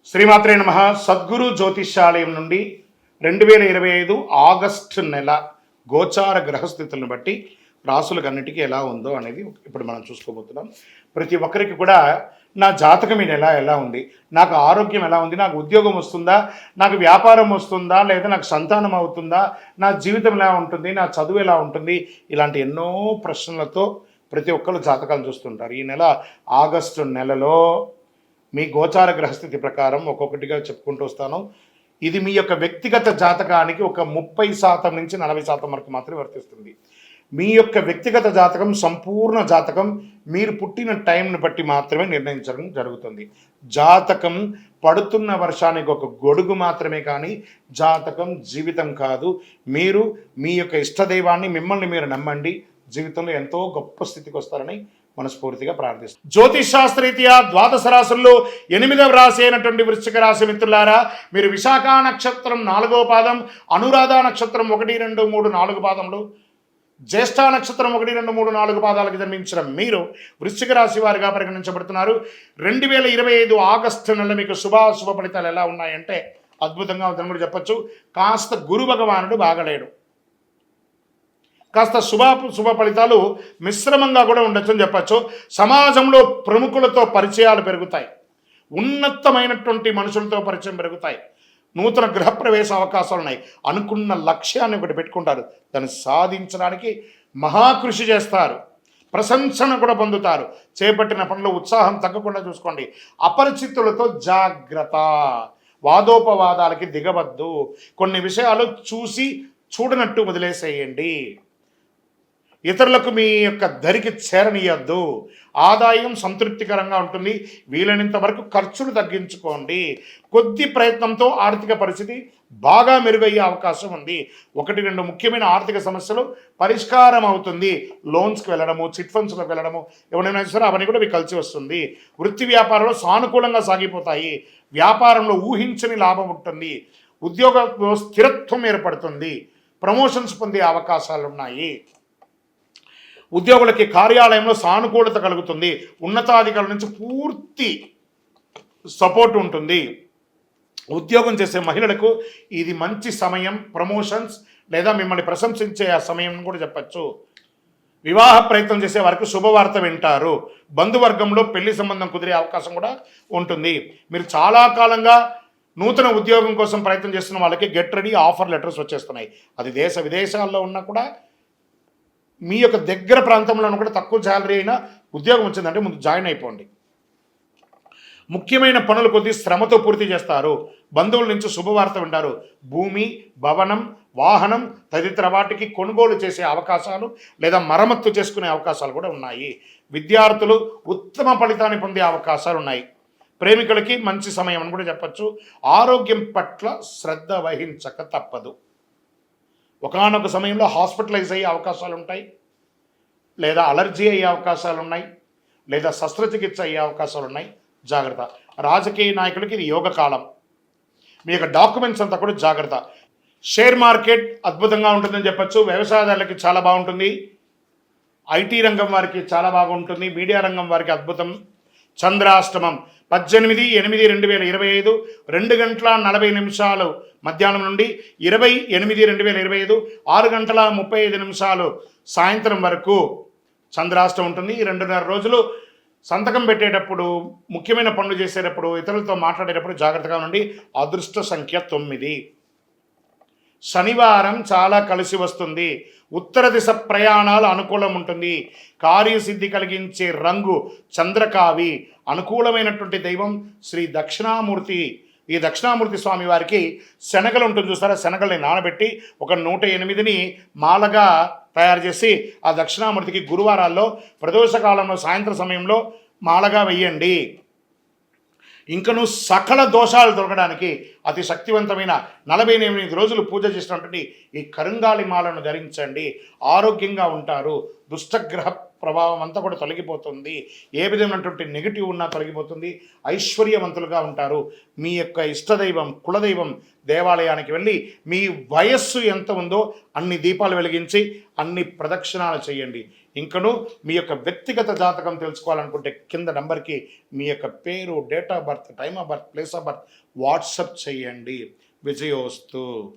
శ్రీమాత్రే నమః. సద్గురు జ్యోతిష్యాలయం నుండి 2025 ఆగస్టు నెల గోచార గ్రహస్థితులను బట్టి రాసులకన్నిటికీ ఎలా ఉందో అనేది ఇప్పుడు మనం చూసుకోబోతున్నాం. ప్రతి ఒక్కరికి కూడా నా జాతకం ఈ నెల ఎలా ఉంది, నాకు ఆరోగ్యం ఎలా ఉంది, నాకు ఉద్యోగం వస్తుందా, నాకు వ్యాపారం వస్తుందా, లేదా నాకు సంతానం అవుతుందా, నా జీవితం ఎలా ఉంటుంది, నా చదువు ఎలా ఉంటుంది, ఇలాంటి ఎన్నో ప్రశ్నలతో ప్రతి ఒక్కరు జాతకాలు చూస్తుంటారు. ఈ నెల ఆగస్టు నెలలో మీ గోచార గ్రహస్థితి ప్రకారం ఒక్కొక్కటిగా చెప్పుకుంటూ వస్తాను. ఇది మీ యొక్క వ్యక్తిగత జాతకానికి ఒక 30% నుంచి 40% వరకు మాత్రమే వర్తిస్తుంది. మీ యొక్క వ్యక్తిగత జాతకం, సంపూర్ణ జాతకం మీరు పుట్టిన టైంని బట్టి మాత్రమే నిర్ణయించడం జరుగుతుంది. జాతకం పడుతున్న వర్షానికి ఒక గొడుగు మాత్రమే, కానీ జాతకం జీవితం కాదు. మీరు మీ యొక్క ఇష్టదైవాన్ని, మిమ్మల్ని మీరు నమ్మండి, జీవితంలో ఎంతో గొప్ప స్థితికి వస్తారని మనస్ఫూర్తిగా ప్రార్థిస్తాం. జ్యోతిష్ శాస్త్రరీత్యా ద్వాదశ రాశుల్లో 8వ రాశి అయినటువంటి వృశ్చిక రాశి మిత్రులారా, మీరు విశాఖ నక్షత్రం 4వ పాదం, అనురాధ నక్షత్రం 1, 2, 3, 4 పాదములు, జ్యేష్ఠ నక్షత్రం 1, 2, 3, 4 పాదాలకు జన్మించిన మీరు వృశ్చిక రాశి వారిగా పరిగణించబడుతున్నారు. 2025 ఆగస్టు నెల మీకు శుభ ఫలితాలు ఎలా ఉన్నాయంటే అద్భుతంగా ఉందని కూడా చెప్పచ్చు. కాస్త గురు భగవానుడు బాగలేడు, కాస్త శుభ ఫలితాలు మిశ్రమంగా కూడా ఉండొచ్చు అని చెప్పచ్చు. సమాజంలో ప్రముఖులతో పరిచయాలు పెరుగుతాయి, ఉన్నతమైనటువంటి మనుషులతో పరిచయం పెరుగుతాయి, నూతన గృహప్రవేశ అవకాశాలు ఉన్నాయి, అనుకున్న లక్ష్యాన్ని ఒకటి పెట్టుకుంటారు, దాన్ని సాధించడానికి మహాకృషి చేస్తారు, ప్రశంసన కూడా పొందుతారు. చేపట్టిన పనులు ఉత్సాహం తగ్గకుండా చూసుకోండి. అపరిచితులతో జాగ్రత్త, వాదోపవాదాలకి దిగవద్దు, కొన్ని విషయాలు చూసి చూడనట్టు వదిలేసేయండి, ఇతరులకు మీ యొక్క దరికి చేరనీయద్దు. ఆదాయం సంతృప్తికరంగా ఉంటుంది, వీలైనంత వరకు ఖర్చులు తగ్గించుకోండి. కొద్ది ప్రయత్నంతో ఆర్థిక పరిస్థితి బాగా మెరుగయ్యే అవకాశం ఉంది. 1, 2 ముఖ్యమైన ఆర్థిక సమస్యలు పరిష్కారం అవుతుంది. లోన్స్కి వెళ్ళడము, చిట్ ఫండ్స్లోకి వెళ్ళడము, ఎవరైనా సరే అవన్నీ కూడా మీకు కలిసి వస్తుంది. వృత్తి వ్యాపారంలో సానుకూలంగా సాగిపోతాయి. వ్యాపారంలో ఊహించని లాభం ఉంటుంది. ఉద్యోగంలో స్థిరత్వం ఏర్పడుతుంది. ప్రమోషన్స్ పొందే అవకాశాలు ఉన్నాయి. ఉద్యోగులకి కార్యాలయంలో సానుకూలత కలుగుతుంది. ఉన్నతాధికారుల నుంచి పూర్తి సపోర్ట్ ఉంటుంది. ఉద్యోగం చేసే మహిళలకు ఇది మంచి సమయం, ప్రమోషన్స్ లేదా మిమ్మల్ని ప్రశంసించే ఆ సమయం కూడా చెప్పచ్చు. వివాహ ప్రయత్నం చేసే వారికి శుభవార్త వింటారు. బంధువర్గంలో పెళ్లి సంబంధం కుదిరే అవకాశం కూడా ఉంటుంది. మీరు చాలా కాలంగా నూతన ఉద్యోగం కోసం ప్రయత్నం చేస్తున్న వాళ్ళకి గెట్ రెడీ ఆఫర్ లెటర్స్ వచ్చేస్తున్నాయి. అది దేశ విదేశాల్లో ఉన్నా కూడా, మీ యొక్క దగ్గర ప్రాంతంలో కూడా తక్కువ శాలరీ అయినా ఉద్యోగం వచ్చిందంటే ముందు జాయిన్ అయిపోండి. ముఖ్యమైన పనులు కొద్ది శ్రమతో పూర్తి చేస్తారు. బంధువుల నుంచి శుభవార్త వింటారు. భూమి, భవనం, వాహనం తదితర వాటికి కొనుగోలు చేసే అవకాశాలు లేదా మరమ్మత్తు చేసుకునే అవకాశాలు కూడా ఉన్నాయి. విద్యార్థులు ఉత్తమ ఫలితాన్ని పొందే అవకాశాలు ఉన్నాయి. ప్రేమికులకి మంచి సమయం అని కూడా చెప్పచ్చు. ఆరోగ్యం పట్ల శ్రద్ధ వహించక తప్పదు. ఒకానొక సమయంలో హాస్పిటలైజ్ అయ్యే అవకాశాలు ఉంటాయి, లేదా అలర్జీ అయ్యే అవకాశాలు ఉన్నాయి, లేదా శస్త్రచికిత్స అయ్యే అవకాశాలు ఉన్నాయి. జాగ్రత్త. రాజకీయ నాయకులకి ఇది యోగ కాలం. మీ యొక్క డాక్యుమెంట్స్ అంతా కూడా జాగ్రత్త. షేర్ మార్కెట్ అద్భుతంగా ఉంటుందని చెప్పచ్చు. వ్యవసాయదారులకి చాలా బాగుంటుంది. ఐటీ రంగం వారికి చాలా బాగుంటుంది. మీడియా రంగం వారికి అద్భుతం. చంద్రాష్టమం 18/8/2025 2:40 మధ్యాహ్నం నుండి 20/8/2025 6:35 సాయంత్రం వరకు చంద్రాష్టమం ఉంటుంది. ఈ 2.5 రోజులు సంతకం పెట్టేటప్పుడు, ముఖ్యమైన పనులు చేసేటప్పుడు, ఇతరులతో మాట్లాడేటప్పుడు జాగ్రత్తగా ఉండండి. అదృష్ట సంఖ్య 9. శనివారం చాలా కలిసి వస్తుంది. ఉత్తర దిశ ప్రయాణాలు అనుకూలం ఉంటుంది. కార్యసిద్ధి కలిగించే రంగు చంద్రకావి. అనుకూలమైనటువంటి దైవం శ్రీ దక్షిణామూర్తి. ఈ దక్షిణామూర్తి స్వామి వారికి శనగలు ఉంటుంది చూస్తారా, శనగల్ని నానబెట్టి ఒక 108ని మాలగా తయారు చేసి ఆ దక్షిణామూర్తికి గురువారాల్లో ప్రదోషకాలంలో సాయంత్రం సమయంలో మాలగా వెయ్యండి. ఇంకను సకల దోషాలు దొరకడానికి అతి శక్తివంతమైన 48 రోజులు పూజ చేసినటువంటి ఈ కరుంగాలి మాలను ధరించండి. ఆరోగ్యంగా ఉంటారు. దుష్టగ్రహ ప్రభావం అంతా కూడా తొలగిపోతుంది. ఏ విధమైనటువంటి నెగిటివ్ ఉన్నా తొలగిపోతుంది. ఐశ్వర్యవంతులుగా ఉంటారు. మీ యొక్క ఇష్టదైవం, కులదైవం దేవాలయానికి వెళ్ళి మీ వయస్సు ఎంత ఉందో అన్ని దీపాలు వెలిగించి అన్ని ప్రదక్షిణాలు చేయండి. ఇంకను మీ యొక్క వ్యక్తిగత జాతకం తెలుసుకోవాలనుకుంటే కింద నంబర్కి మీ యొక్క పేరు, date of birth, time of birth, place of birth WhatsApp చేయండి. విజయోస్తు.